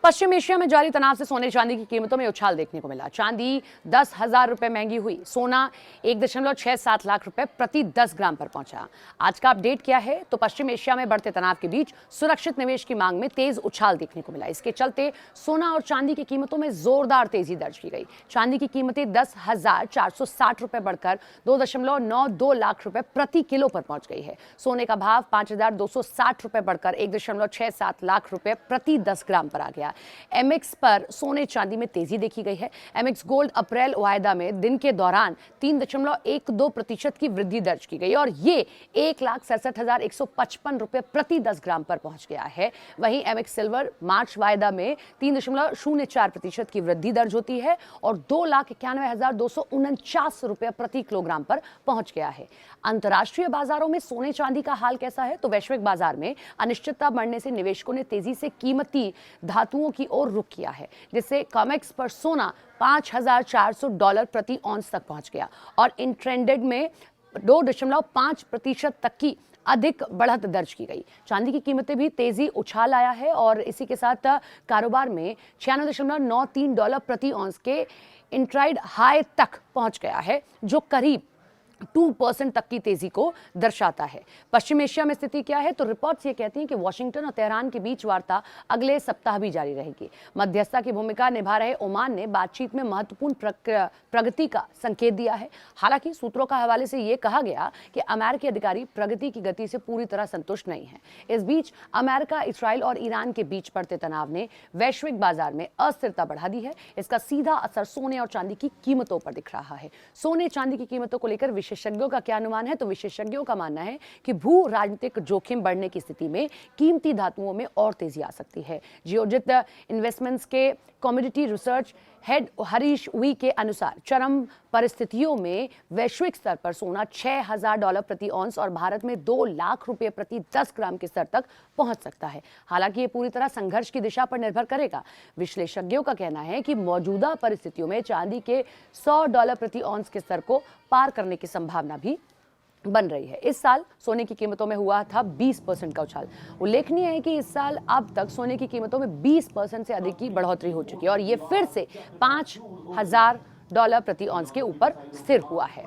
पश्चिम Asia में जारी तनाव से सोने चांदी की कीमतों में उछाल देखने को मिला। चांदी 10,000 रुपए महंगी हुई। सोना 1.67 लाख रुपए प्रति 10 ग्राम पर पहुंचा। आज का अपडेट क्या है तो पश्चिम एशिया में बढ़ते तनाव के बीच सुरक्षित निवेश की मांग में तेज उछाल देखने को मिला। इसके चलते सोना और चांदी की कीमतों में जोरदार तेजी दर्ज की गई। चांदी की कीमतें 10,460 रुपए बढ़कर 2.92 लाख रुपए प्रति किलो पर पहुंच गई है। सोने का भाव 5,260 रुपए बढ़कर 1.67 लाख रुपए प्रति 10 ग्राम पर आ गया। एमएक्स पर सोने चांदी में तेजी देखी गई है। एमएक्स गोल्ड अप्रैल वायदा में दिन के दौरान 3.12% की वृद्धि दर्ज की गई और ये 1,67,155 रुपए प्रति 10 ग्राम पर पहुंच गया है। वहीं एमएक्स सिल्वर मार्च वायदा में 3.04% की वृद्धि दर्ज होती है और 2,91,249 रुपए प्रति किलोग्राम पर पहुंच गया है। अंतर्राष्ट्रीय बाजारों में सोने चांदी का हाल कैसा है तो वैश्विक बाजार में अनिश्चितता बढ़ने से निवेशकों ने तेजी से कीमती धातुओं की ओर रुख किया है, जिससे कॉमेक्स पर सोना $5,400 प्रति औंस तक पहुंच गया और इंट्रेंडेड में 2.5% तक की अधिक बढ़त दर्ज की गई। चांदी की कीमतें भी तेजी उछाल आया है और इसी के साथ कारोबार में $96.93 प्रति औंस के इंट्राइड हाई तक पहुंच गया है, जो करीब 2% तक की तेजी को दर्शाता है। पश्चिम एशिया में स्थिति क्या है तो रिपोर्ट्स ये कहती हैं कि वॉशिंगटन और तेहरान के बीच वार्ता अगले सप्ताह भी जारी रहेगी। मध्यस्थता की भूमिका निभा रहे ओमान ने बातचीत में महत्वपूर्ण प्रगति का संकेत दिया है। हालांकि सूत्रों का हवाले से ये कहा गया कि अमेरिकी अधिकारी प्रगति की गति से पूरी तरह संतुष्ट नहीं है। इस बीच अमेरिका, इजराइल और ईरान के बीच बढ़ते तनाव ने वैश्विक बाजार में अस्थिरता बढ़ा दी है। इसका सीधा असर सोने और चांदी की कीमतों पर दिख रहा है। सोने चांदी की कीमतों को लेकर विशेषज्ञों का क्या अनुमान है तो विशेषज्ञों का मानना है कि भू राजनीतिक जोखिम बढ़ने की स्थिति में कीमती धातुओं में और तेजी आ सकती है। जियोजित इन्वेस्टमेंट्स के commodity research head Harish V K अनुसार चरम परिस्थितियों में वैश्विक स्तर पर सोना $6,000 प्रति औंस और भारत में 2 लाख रुपए प्रति 10 ग्राम के स्तर तक पहुंच सकता है। हालांकि ये पूरी तरह संघर्ष की दिशा पर निर्भर करेगा। विश्लेषज्ञों का कहना है कि मौजूदा परिस्थितियों में चांदी के $100 प्रति औंस के स्तर को पार करने की संभावना भी बन रही है। इस साल सोने की कीमतों में हुआ था 20% का उछाल। उल्लेखनीय है कि इस साल अब तक सोने की कीमतों में 20% से अधिक की बढ़ोतरी हो चुकी है और ये फिर से $5,000 प्रति औंस के ऊपर स्थिर हुआ है।